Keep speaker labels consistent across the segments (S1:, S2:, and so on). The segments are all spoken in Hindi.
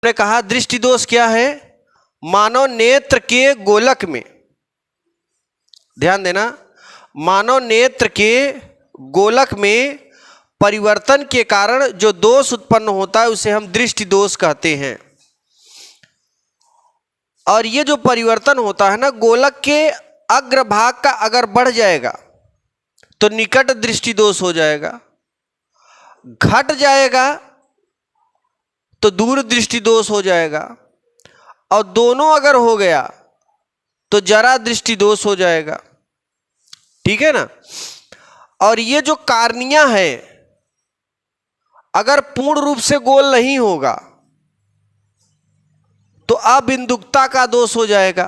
S1: हमने कहा दृष्टि दोष क्या है? मानव नेत्र के गोलक में, ध्यान देना, मानव नेत्र के गोलक में परिवर्तन के कारण जो दोष उत्पन्न होता है उसे हम दृष्टि दोष कहते हैं। और ये जो परिवर्तन होता है ना, गोलक के अग्रभाग का अगर बढ़ जाएगा तो निकट दृष्टि दोष हो जाएगा, घट जाएगा तो दूर दृष्टि दोष हो जाएगा, और दोनों अगर हो गया तो जरा दृष्टि दोष हो जाएगा। ठीक है ना। और ये जो कार्निया है अगर पूर्ण रूप से गोल नहीं होगा तो अबिंदुकता का दोष हो जाएगा।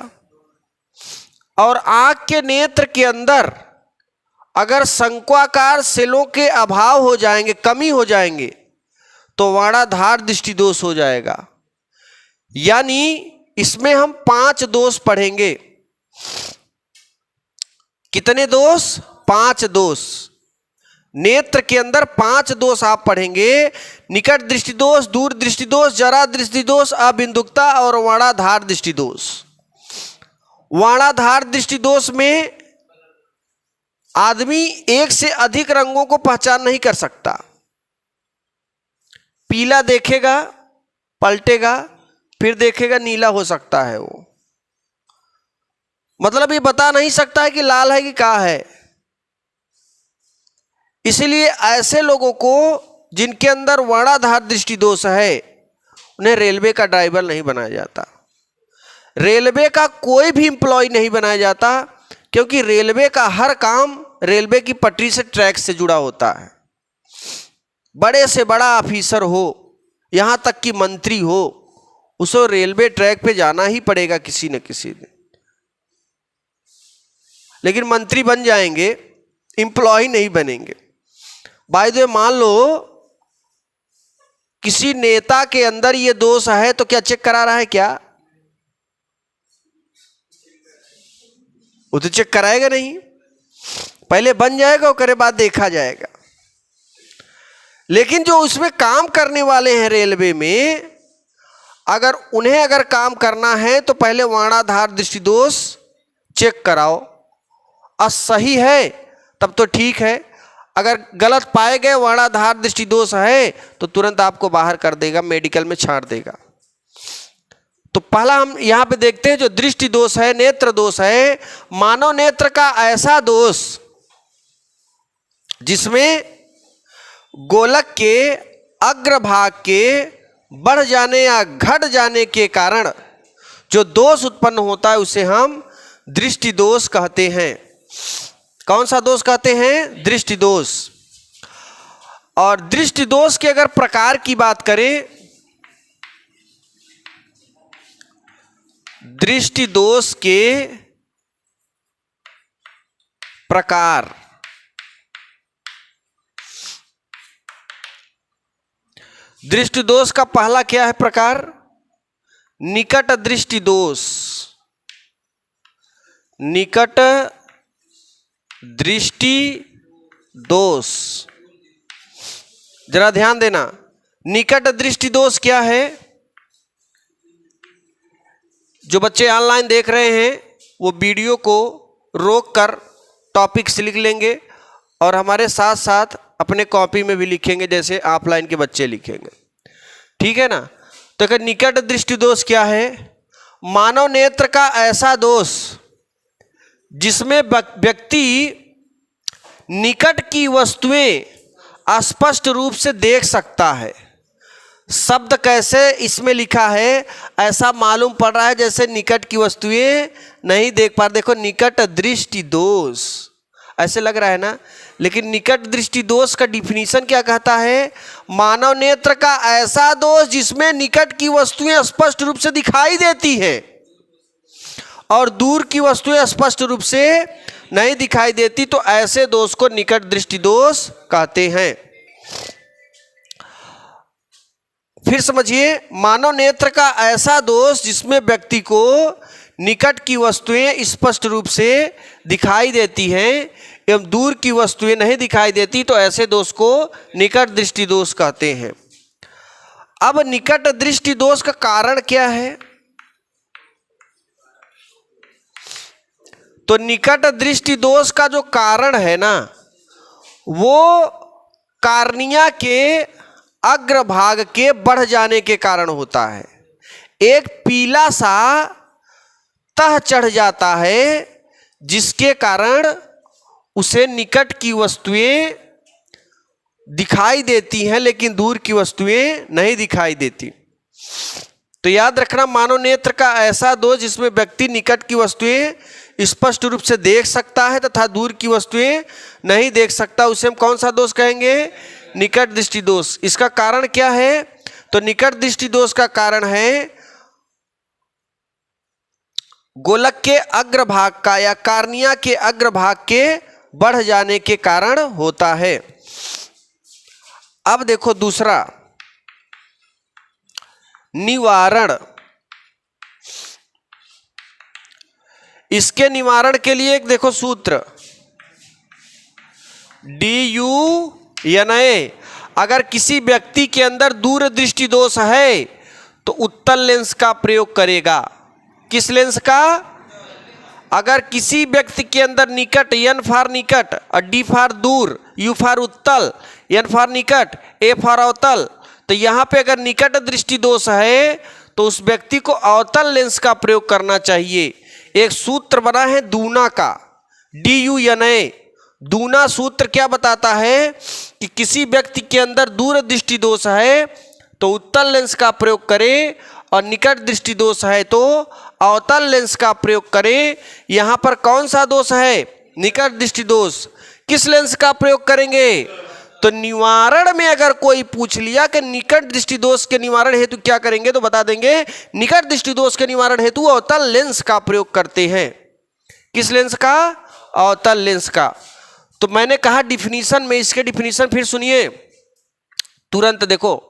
S1: और आंख के नेत्र के अंदर अगर शंक्वाकार सेलों के अभाव हो जाएंगे, कमी हो जाएंगे, तो वर्णाधार दृष्टि दोष हो जाएगा। यानी इसमें हम 5 दोष पढ़ेंगे। कितने दोष? 5 दोष। नेत्र के अंदर 5 दोष आप पढ़ेंगे। निकट दृष्टि दोष, दूर दृष्टि दोष, जरा दृष्टि दोष, अबिंदुकता और वर्णाधार दृष्टि दोष। वर्णाधार दृष्टि दोष में आदमी एक से अधिक रंगों को पहचान नहीं कर सकता। पीला देखेगा, पलटेगा, फिर देखेगा नीला हो सकता है वो, मतलब ये बता नहीं सकता है कि लाल है कि काला है। इसलिए ऐसे लोगों को जिनके अंदर वर्णाधार दृष्टि दोष है उन्हें रेलवे का ड्राइवर नहीं बनाया जाता, रेलवे का कोई भी एम्प्लॉय नहीं बनाया जाता, क्योंकि रेलवे का हर काम रेलवे की पटरी से, ट्रैक से जुड़ा होता है। बड़े से बड़ा ऑफिसर हो, यहाँ तक कि मंत्री हो, उसे रेलवे ट्रैक पे जाना ही पड़ेगा किसी न किसी दिन। लेकिन मंत्री बन जाएंगे, एम्प्लॉय नहीं बनेंगे। बाय द वे, मान लो किसी नेता के अंदर ये दोष है तो क्या चेक करा रहा है? क्या वो तो चेक कराएगा नहीं, पहले बन जाएगा और करे बाद देखा जाएगा। लेकिन जो उसमें काम करने वाले हैं रेलवे में, अगर उन्हें काम करना है तो पहले वर्णाधार दृष्टि दोष चेक कराओ, और सही है तब तो ठीक है। अगर गलत पाए गए वर्णाधार दृष्टि दोष है तो तुरंत आपको बाहर कर देगा, मेडिकल में छांट देगा। तो पहला हम यहां पे देखते हैं जो दृष्टि दोष है, नेत्र दोष है। मानव नेत्र का ऐसा दोष जिसमें गोलक के अग्रभाग के बढ़ जाने या घट जाने के कारण जो दोष उत्पन्न होता है उसे हम दृष्टि दोष कहते हैं। कौन सा दोष कहते हैं? दृष्टि दोष। और दृष्टि दोष के अगर प्रकार की बात करें, दृष्टि दोष के प्रकार, दृष्टि दोष का पहला क्या है प्रकार? निकट दृष्टि दोष। निकट दृष्टि दोष, जरा ध्यान देना। निकट दृष्टि दोष क्या है? जो बच्चे ऑनलाइन देख रहे हैं वो वीडियो को रोककर टॉपिक्स लिख लेंगे और हमारे साथ साथ अपने कॉपी में भी लिखेंगे जैसे ऑफलाइन के बच्चे लिखेंगे। ठीक है ना। तो अगर निकट दृष्टि दोष क्या है? मानव नेत्र का ऐसा दोष जिसमें व्यक्ति निकट की वस्तुएं स्पष्ट रूप से देख सकता है। शब्द कैसे इसमें लिखा है, ऐसा मालूम पड़ रहा है जैसे निकट की वस्तुएं नहीं देख पा रहे। देखो, निकट दृष्टि दोष ऐसे लग रहा है ना, लेकिन निकट दृष्टि दोष का डिफिनीशन क्या कहता है? मानव नेत्र का ऐसा दोष जिसमें निकट की वस्तुएं स्पष्ट रूप से दिखाई देती है और दूर की वस्तुएं स्पष्ट रूप से नहीं दिखाई देती, तो ऐसे दोष को निकट दृष्टि दोष कहते हैं। फिर समझिए, मानव नेत्र का ऐसा दोष जिसमें व्यक्ति को निकट की वस्तुएं स्पष्ट रूप से दिखाई देती हैं एवं दूर की वस्तुएं नहीं दिखाई देती, तो ऐसे दोष को निकट दृष्टि दोष कहते हैं। अब निकट दृष्टि दोष का कारण क्या है? तो निकट दृष्टि दोष का जो कारण है ना, वो कार्निया के अग्रभाग के बढ़ जाने के कारण होता है। एक पीला सा तह चढ़ जाता है जिसके कारण उसे निकट की वस्तुएं दिखाई देती हैं लेकिन दूर की वस्तुएं नहीं दिखाई देती। तो याद रखना, मानव नेत्र का ऐसा दोष जिसमें व्यक्ति निकट की वस्तुएं स्पष्ट रूप से देख सकता है तथा दूर की वस्तुएं नहीं देख सकता, उसे हम कौन सा दोष कहेंगे? निकट दृष्टि दोष। इसका कारण क्या है? तो निकट दृष्टि दोष का कारण है गोलक के अग्रभाग का या कार्निया के अग्रभाग के बढ़ जाने के कारण होता है। अब देखो दूसरा, निवारण। इसके निवारण के लिए एक देखो सूत्र, DU अगर किसी व्यक्ति के अंदर दूर दृष्टि दोष है तो उत्तल लेंस का प्रयोग करेगा। किस लेंस का? अगर किसी व्यक्ति के अंदर निकट, N फॉर निकट और D फॉर दूर, U फॉर उत्तल, N फॉर निकट, A फॉर अवतल, तो यहाँ पे अगर निकट दृष्टि दोष है तो उस व्यक्ति को अवतल लेंस का प्रयोग करना चाहिए। एक सूत्र बना है दूना का, DUNA। दूना सूत्र क्या बताता है कि किसी व्यक्ति के अंदर दूर दृष्टि दोष है तो उत्तल लेंस का प्रयोग करे और निकट दृष्टि दोष है तो अवतल लेंस का प्रयोग करें। यहाँ पर कौन सा दोष है? निकट दृष्टि दोष। किस लेंस का प्रयोग करेंगे? तो निवारण में अगर कोई पूछ लिया कि निकट दृष्टि दोष के निवारण हेतु क्या करेंगे, तो बता देंगे निकट दृष्टि दोष के निवारण हेतु अवतल लेंस का प्रयोग करते हैं। किस लेंस का? अवतल लेंस का। तो मैंने कहा डिफिनीशन में, इसके डिफिनीशन फिर सुनिए, तुरंत देखो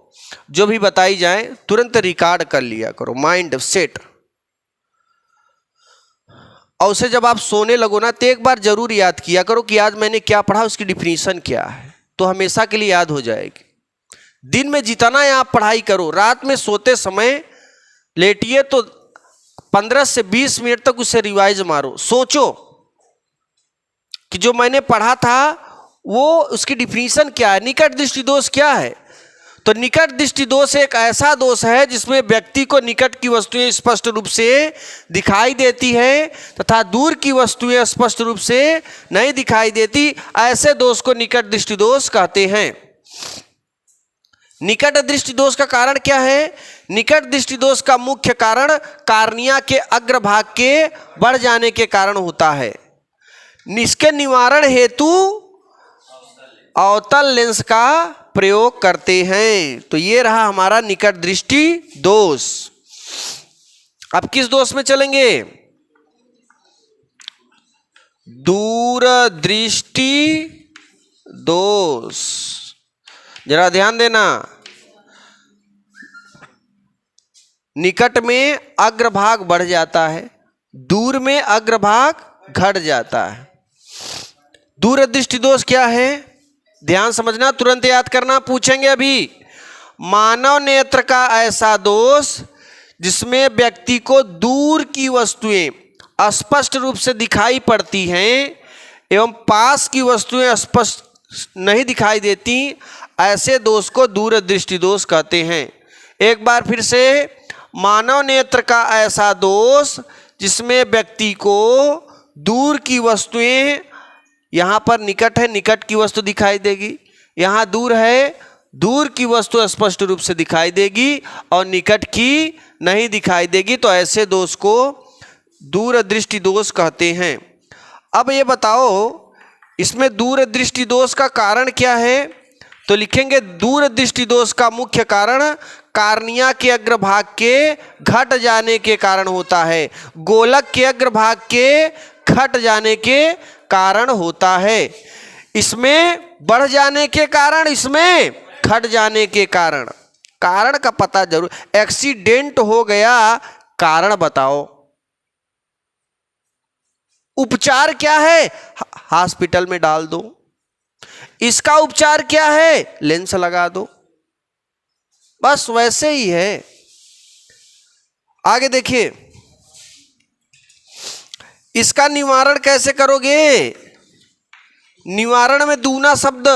S1: जो भी बताई जाए तुरंत रिकॉर्ड कर लिया करो, माइंड सेट। और उसे जब आप सोने लगो ना तो एक बार जरूर याद किया करो कि आज मैंने क्या पढ़ा, उसकी डिफिनीशन क्या है, तो हमेशा के लिए याद हो जाएगी। दिन में जितना आप पढ़ाई करो, रात में सोते समय लेटिए तो 15 से 20 मिनट तक उसे रिवाइज मारो। सोचो कि जो मैंने पढ़ा था वो उसकी डिफिनीशन क्या है, निकट दृष्टि दोष क्या है। तो निकट दृष्टि दोष एक ऐसा दोष है जिसमें व्यक्ति को निकट की वस्तुएं स्पष्ट रूप से दिखाई देती है तथा दूर की वस्तुएं स्पष्ट रूप से नहीं दिखाई देती। ऐसे दोष को निकट दृष्टि दोष कहते हैं। निकट दृष्टि दोष का कारण क्या है? निकट दृष्टि दोष का मुख्य कारण कार्निया के अग्रभाग के बढ़ जाने के कारण होता है। इसके निवारण हेतु अवतल लेंस का प्रयोग करते हैं। तो ये रहा हमारा निकट दृष्टि दोष। अब किस दोष में चलेंगे? दूर दृष्टि दोष। जरा ध्यान देना, निकट में अग्रभाग बढ़ जाता है, दूर में अग्रभाग घट जाता है। दूर दृष्टि दोष क्या है? ध्यान समझना, तुरंत याद करना, पूछेंगे अभी। मानव नेत्र का ऐसा दोष जिसमें व्यक्ति को दूर की वस्तुएं स्पष्ट रूप से दिखाई पड़ती हैं एवं पास की वस्तुएं स्पष्ट नहीं दिखाई देती, ऐसे दोष को दूर दृष्टि दोष कहते हैं। एक बार फिर से, मानव नेत्र का ऐसा दोष जिसमें व्यक्ति को दूर की वस्तुएं, यहाँ पर निकट है, निकट की वस्तु दिखाई देगी, यहाँ दूर है, दूर की वस्तु स्पष्ट रूप से दिखाई देगी और निकट की नहीं दिखाई देगी, तो ऐसे दोष को दूर दृष्टि दोष कहते हैं। अब ये बताओ इसमें दूर दृष्टि दोष का कारण क्या है? तो लिखेंगे दूर दृष्टि दोष का मुख्य कारण कार्निया के अग्रभाग के घट जाने के कारण होता है, गोलक के अग्रभाग के घट जाने के कारण होता है। इसमें बढ़ जाने के कारण, इसमें घट जाने के कारण। कारण का पता जरूर, एक्सीडेंट हो गया, कारण बताओ। उपचार क्या है? हॉस्पिटल में डाल दो। इसका उपचार क्या है? लेंस लगा दो। बस वैसे ही है। आगे देखिए, इसका निवारण कैसे करोगे? निवारण में दूना शब्द,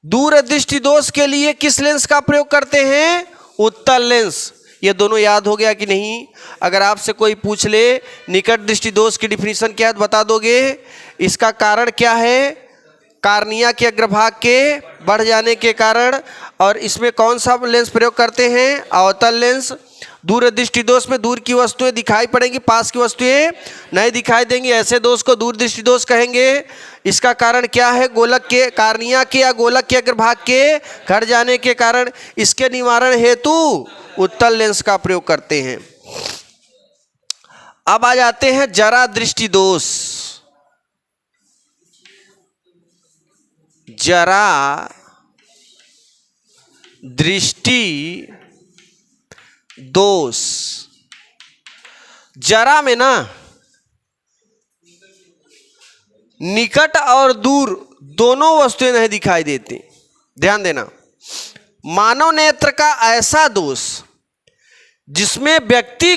S1: दूर दृष्टि दोष के लिए किस लेंस का प्रयोग करते हैं? उत्तल लेंस। ये दोनों याद हो गया कि नहीं? अगर आपसे कोई पूछ ले निकट दृष्टि दोष की डिफिनीशन क्या है तो बता दोगे? इसका कारण क्या है? कार्निया के अग्रभाग के बढ़ जाने के कारण। और इसमें कौन सा लेंस प्रयोग करते हैं? अवतल लेंस। दूर दृष्टि दोष में दूर की वस्तुएं दिखाई पड़ेंगी, पास की वस्तुएं नहीं दिखाई देंगी, ऐसे दोष को दूर दृष्टि दोष कहेंगे। इसका कारण क्या है? गोलक के, कार्निया के या गोलक के अग्रभाग के घट जाने के कारण। इसके निवारण हेतु उत्तल लेंस का प्रयोग करते हैं। अब आ जाते हैं जरा दृष्टि दोष। जरा दृष्टि दोष। जरा में ना निकट और दूर दोनों वस्तुएं नहीं दिखाई देती। ध्यान देना, मानव नेत्र का ऐसा दोष जिसमें व्यक्ति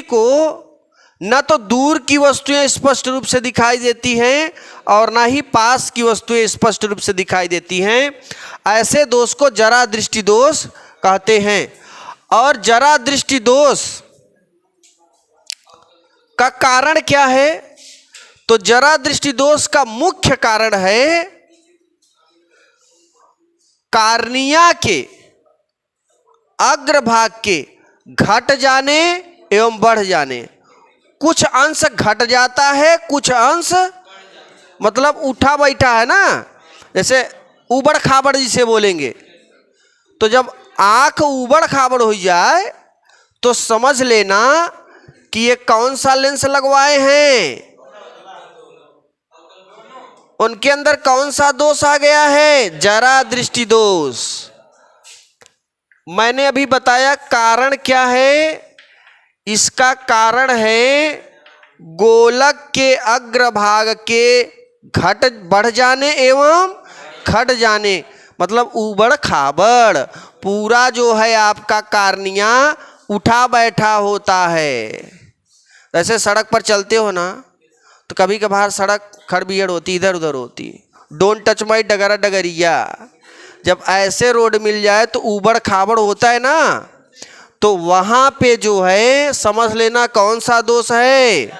S1: को न तो दूर की वस्तुएं स्पष्ट रूप से दिखाई देती हैं और न ही पास की वस्तुएं स्पष्ट रूप से दिखाई देती हैं, ऐसे दोष को जरा दृष्टि दोष कहते हैं। और जरा दृष्टि दोष का कारण क्या है? तो जरा दृष्टि दोष का मुख्य कारण है कार्निया के अग्रभाग के घट जाने एवं बढ़ जाने। कुछ अंश घट जाता है, कुछ अंश मतलब उठा बैठा है ना, जैसे उबड़ खाबड़ जिसे बोलेंगे। तो जब आंख उबड़ खाबड़ हो जाए तो समझ लेना कि ये कौन सा लेंस लगवाए हैं, उनके अंदर कौन सा दोष आ गया है? जरा दृष्टि दोष। मैंने अभी बताया कारण क्या है? इसका कारण है गोलक के अग्रभाग के घट बढ़ जाने एवं घट जाने, मतलब उबड़ खाबड़। पूरा जो है आपका कार्निया उठा बैठा होता है। जैसे सड़क पर चलते हो ना तो कभी कभार सड़क खड़बियड़ होती, इधर उधर होती, डोंट टच माई डगरा डगरिया। जब ऐसे रोड मिल जाए तो उबड़ खाबड़ होता है ना, तो वहां पे जो है समझ लेना कौन सा दोष है?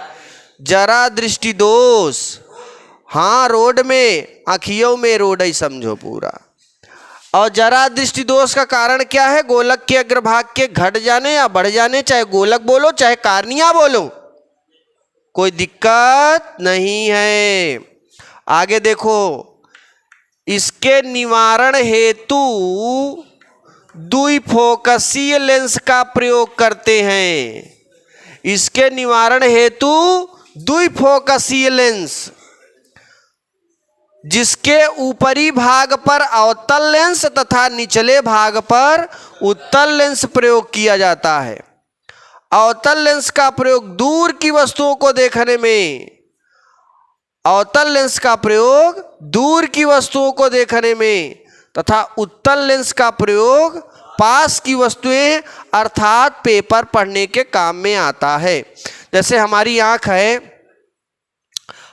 S1: जरा दृष्टि दोष। हाँ, रोड में, आँखियों में रोड ही समझो पूरा। और जरा दृष्टि दोष का कारण क्या है? गोलक के अग्रभाग के घट जाने या बढ़ जाने, चाहे गोलक बोलो चाहे कार्निया बोलो, कोई दिक्कत नहीं है। आगे देखो, इसके निवारण हेतु द्विफोकसीय लेंस का प्रयोग करते हैं। इसके निवारण हेतु द्विफोकसीय लेंस, जिसके ऊपरी भाग पर अवतल लेंस तथा निचले भाग पर उत्तल लेंस प्रयोग किया जाता है। अवतल लेंस का प्रयोग दूर की वस्तुओं को देखने में, अवतल लेंस का प्रयोग दूर की वस्तुओं को देखने में तथा उत्तल लेंस का प्रयोग पास की वस्तुएं अर्थात पेपर पढ़ने के काम में आता है। जैसे हमारी आंख है,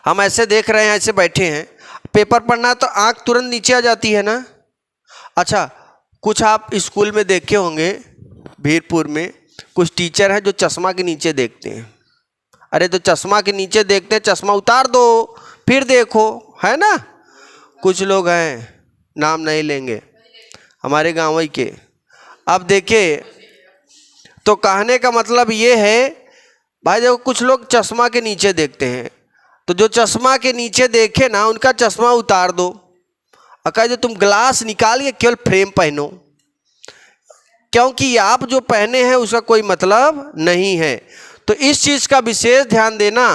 S1: हम ऐसे देख रहे हैं, ऐसे बैठे हैं, पेपर पढ़ना तो आंख तुरंत नीचे आ जाती है ना। अच्छा, कुछ आप स्कूल में देखे होंगे, भीरपुर में कुछ टीचर हैं जो चश्मा के नीचे देखते हैं। अरे तो चश्मा के नीचे देखते हैं, चश्मा उतार दो फिर देखो, है ना। कुछ लोग हैं, नाम नहीं लेंगे, हमारे गाँव ही के। अब देखिए, तो कहने का मतलब ये है भाई, देखो कुछ लोग चश्मा के नीचे देखते हैं, तो जो चश्मा के नीचे देखे ना उनका चश्मा उतार दो और कहे जो तुम ग्लास निकाल के केवल फ्रेम पहनो, क्योंकि आप जो पहने हैं उसका कोई मतलब नहीं है। तो इस चीज का विशेष ध्यान देना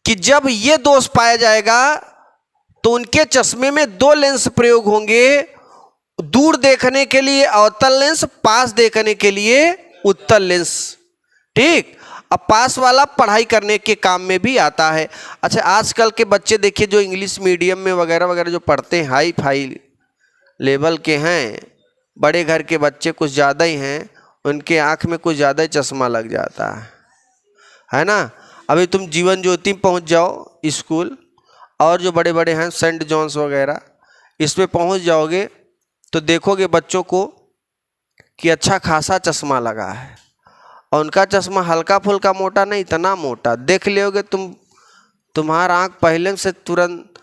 S1: कि जब ये दोष पाया जाएगा तो उनके चश्मे में दो लेंस प्रयोग होंगे, दूर देखने के लिए अवतल लेंस, पास देखने के लिए उत्तल लेंस। ठीक, अब पास वाला पढ़ाई करने के काम में भी आता है। अच्छा, आजकल के बच्चे देखिए जो इंग्लिश मीडियम में वगैरह वगैरह जो पढ़ते हैं, हाई फाई लेवल के हैं, बड़े घर के बच्चे कुछ ज़्यादा ही हैं, उनके आँख में कुछ ज़्यादा ही चश्मा लग जाता है ना। अभी तुम जीवन ज्योति में पहुँच जाओ स्कूल, और जो बड़े बड़े हैं सेंट जॉन्स वगैरह, इसमें पहुँच जाओगे तो देखोगे बच्चों को कि अच्छा खासा चश्मा लगा है, और उनका चश्मा हल्का फुल्का मोटा नहीं, इतना मोटा देख लोगे तुम्हारा आँख पहले से तुरंत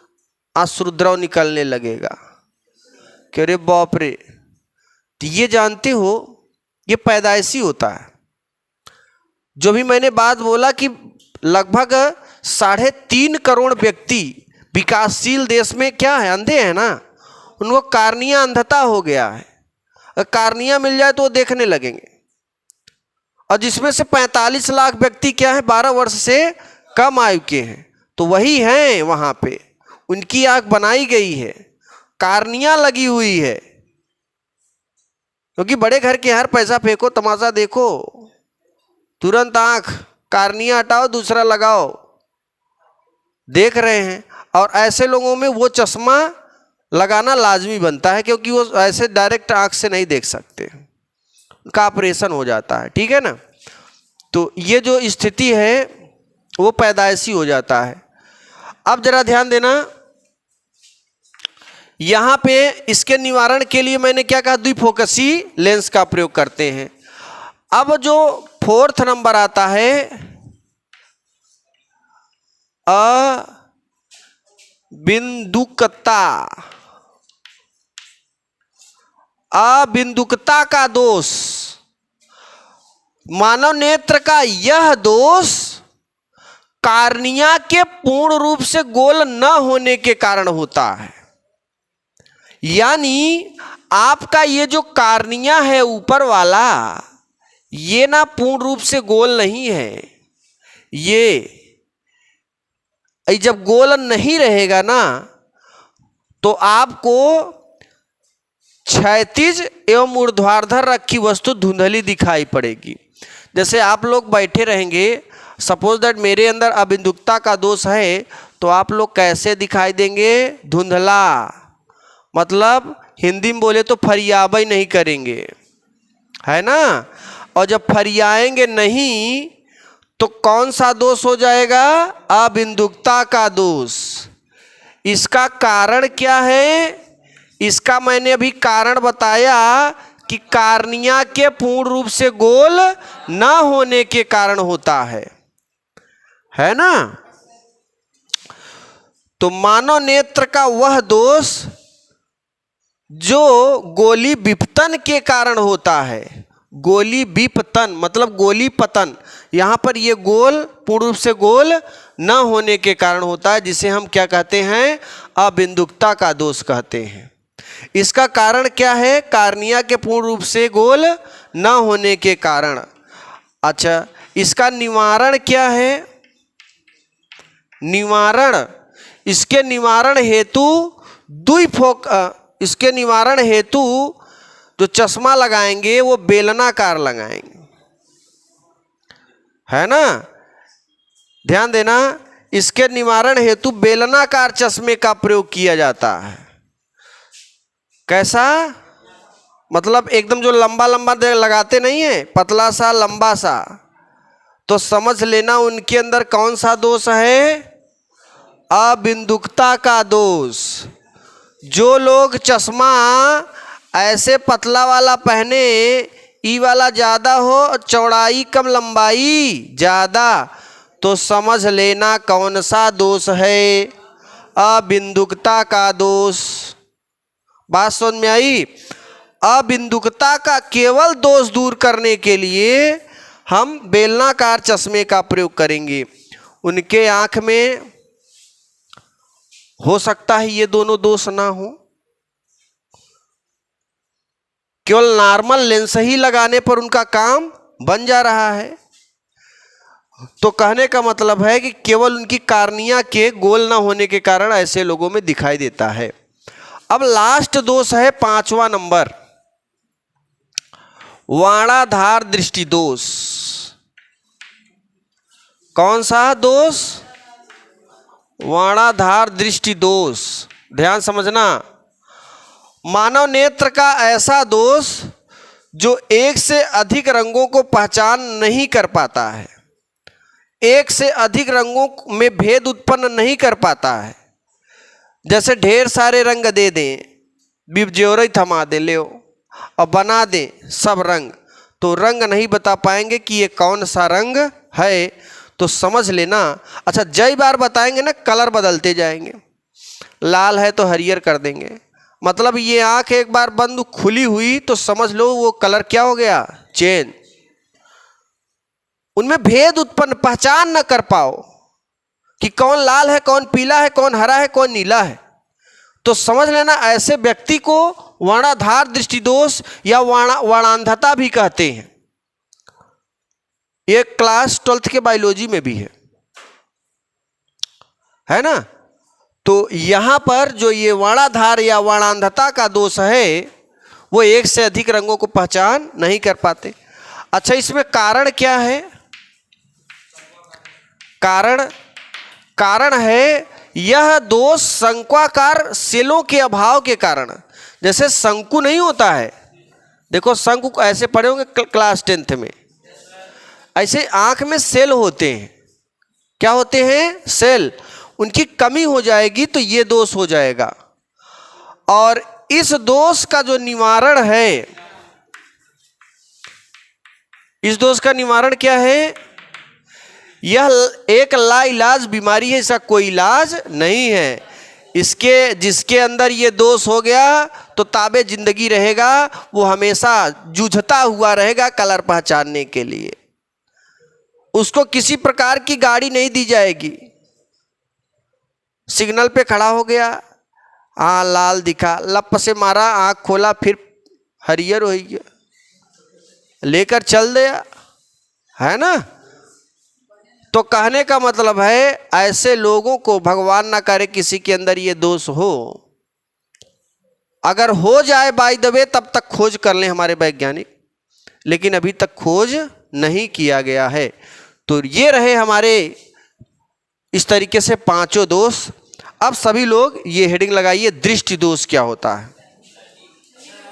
S1: अश्रुद्रव निकलने लगेगा कि अरे बाप रे। तो ये जानते हो, ये पैदाइशी होता है। जो भी मैंने बात बोला कि लगभग 3.5 करोड़ व्यक्ति विकासशील देश में क्या है, अंधे हैं ना, उनको कार्निया अंधता हो गया है। अगर कार्निया मिल जाए तो वो देखने लगेंगे। और जिसमें से 45 लाख व्यक्ति क्या है, 12 वर्ष से कम आयु के हैं, तो वही हैं वहाँ पे, उनकी आँख बनाई गई है, कार्निया लगी हुई है। क्योंकि बड़े घर के हर पैसा फेंको, तमाशा देखो, तुरंत आँख कार्निया हटाओ दूसरा लगाओ, देख रहे हैं। और ऐसे लोगों में वो चश्मा लगाना लाजमी बनता है, क्योंकि वो ऐसे डायरेक्ट आँख से नहीं देख सकते, उनका ऑपरेशन हो जाता है, ठीक है ना। तो ये जो स्थिति है वो पैदाइशी हो जाता है। अब जरा ध्यान देना, यहाँ पे इसके निवारण के लिए मैंने क्या कहा, द्विफोकसी लेंस का प्रयोग करते हैं। अब जो 4th नंबर आता है, अबिंदुकता का दोष। मानव नेत्र का यह दोष कार्निया के पूर्ण रूप से गोल न होने के कारण होता है। यानी आपका ये जो कार्निया है ऊपर वाला, ये ना पूर्ण रूप से गोल नहीं है। ये जब गोल नहीं रहेगा ना, तो आपको क्षैतिज एवं ऊर्ध्वाधर रखी वस्तु धुंधली दिखाई पड़ेगी। जैसे आप लोग बैठे रहेंगे, सपोज दैट मेरे अंदर अबिंदुकता का दोष है, तो आप लोग कैसे दिखाई देंगे, धुंधला, मतलब हिंदी में बोले तो फरियाब ही नहीं करेंगे, है ना। और जब फरियाएंगे नहीं तो कौन सा दोष हो जाएगा, अबिंदुकता का दोष। इसका कारण क्या है, इसका मैंने अभी कारण बताया कि कार्निया के पूर्ण रूप से गोल न होने के कारण होता है ना। तो मानव नेत्र का वह दोष जो गोली विपतन के कारण होता है, गोली विपतन मतलब गोली पतन, यहाँ पर ये गोल पूर्ण रूप से गोल न होने के कारण होता है, जिसे हम क्या कहते हैं, अबिंदुकता का दोष कहते हैं। इसका कारण क्या है, कार्निया के पूर्ण रूप से गोल न होने के कारण। अच्छा, इसका निवारण क्या है, निवारण, इसके निवारण हेतु जो चश्मा लगाएंगे वो बेलनाकार लगाएंगे, है ना। ध्यान देना, इसके निवारण हेतु बेलनाकार चश्मे का प्रयोग किया जाता है। कैसा, मतलब एकदम जो लंबा लंबा लगाते नहीं है, पतला सा लंबा सा, तो समझ लेना उनके अंदर कौन सा दोष है, अबिंदुकता का दोष। जो लोग चश्मा ऐसे पतला वाला पहने, ई वाला ज़्यादा हो, चौड़ाई कम लंबाई ज़्यादा, तो समझ लेना कौन सा दोष है, अबिंदुकता का दोष। बात समझ में आई। अबिंदुकता का केवल दोष दूर करने के लिए हम बेलनाकार चश्मे का प्रयोग करेंगे। उनके आँख में हो सकता है ये दोनों दोष ना हो, केवल नॉर्मल लेंस ही लगाने पर उनका काम बन जा रहा है। तो कहने का मतलब है कि केवल उनकी कार्निया के गोल ना होने के कारण ऐसे लोगों में दिखाई देता है। अब लास्ट दोष है 5वां नंबर, वाणाधार दृष्टि दोष। कौन सा दोष? वर्णाधार दृष्टि दोष। ध्यान समझना, मानव नेत्र का ऐसा दोष जो एक से अधिक रंगों को पहचान नहीं कर पाता है, एक से अधिक रंगों में भेद उत्पन्न नहीं कर पाता है। जैसे ढेर सारे रंग दे दें, बिबजेवरई थमा दे ले और बना दें सब रंग, तो रंग नहीं बता पाएंगे कि ये कौन सा रंग है। तो समझ लेना, अच्छा जय बार बताएंगे ना, कलर बदलते जाएंगे। लाल है तो हरियर कर देंगे, मतलब ये आंख एक बार बंद खुली हुई तो समझ लो वो कलर क्या हो गया? चेंज। उनमें भेद उत्पन्न, पहचान न कर पाओ कि कौन लाल है, कौन पीला है, कौन हरा है, कौन नीला है। तो समझ लेना ऐसे व्यक्ति को वर्णाधार दृष्टि दोष या वर्णांधता भी कहते हैं। ये क्लास 12th के बायोलॉजी में भी है ना। तो यहां पर जो ये वर्णाधार या वर्णांधता का दोष है वो एक से अधिक रंगों को पहचान नहीं कर पाते। अच्छा, इसमें कारण क्या है? कारण है यह दोष शंक्वाकार सेलों के अभाव के कारण। जैसे शंकु नहीं होता है, देखो शंकु ऐसे पढ़े होंगे क्लास 10th में, ऐसे आंख में सेल होते हैं। क्या होते हैं? सेल। उनकी कमी हो जाएगी तो ये दोष हो जाएगा। और इस दोष का जो निवारण है, इस दोष का निवारण क्या है? यह एक लाइलाज बीमारी है, इसका कोई इलाज नहीं है। इसके जिसके अंदर ये दोष हो गया तो ताबे जिंदगी रहेगा, वो हमेशा जूझता हुआ रहेगा कलर पहचानने के लिए। उसको किसी प्रकार की गाड़ी नहीं दी जाएगी। सिग्नल पे खड़ा हो गया, हाँ लाल दिखा, लप से मारा, आँख खोला, फिर हरियर हो गया, लेकर चल दिया, है ना। तो कहने का मतलब है ऐसे लोगों को भगवान ना करे किसी के अंदर ये दोष हो। अगर हो जाए बाय द वे तब तक खोज कर लें हमारे वैज्ञानिक, लेकिन अभी तक खोज नहीं किया गया है। तो ये रहे हमारे इस तरीके से 5 दोष। अब सभी लोग ये हेडिंग लगाइए, दृष्टि दोष क्या होता है।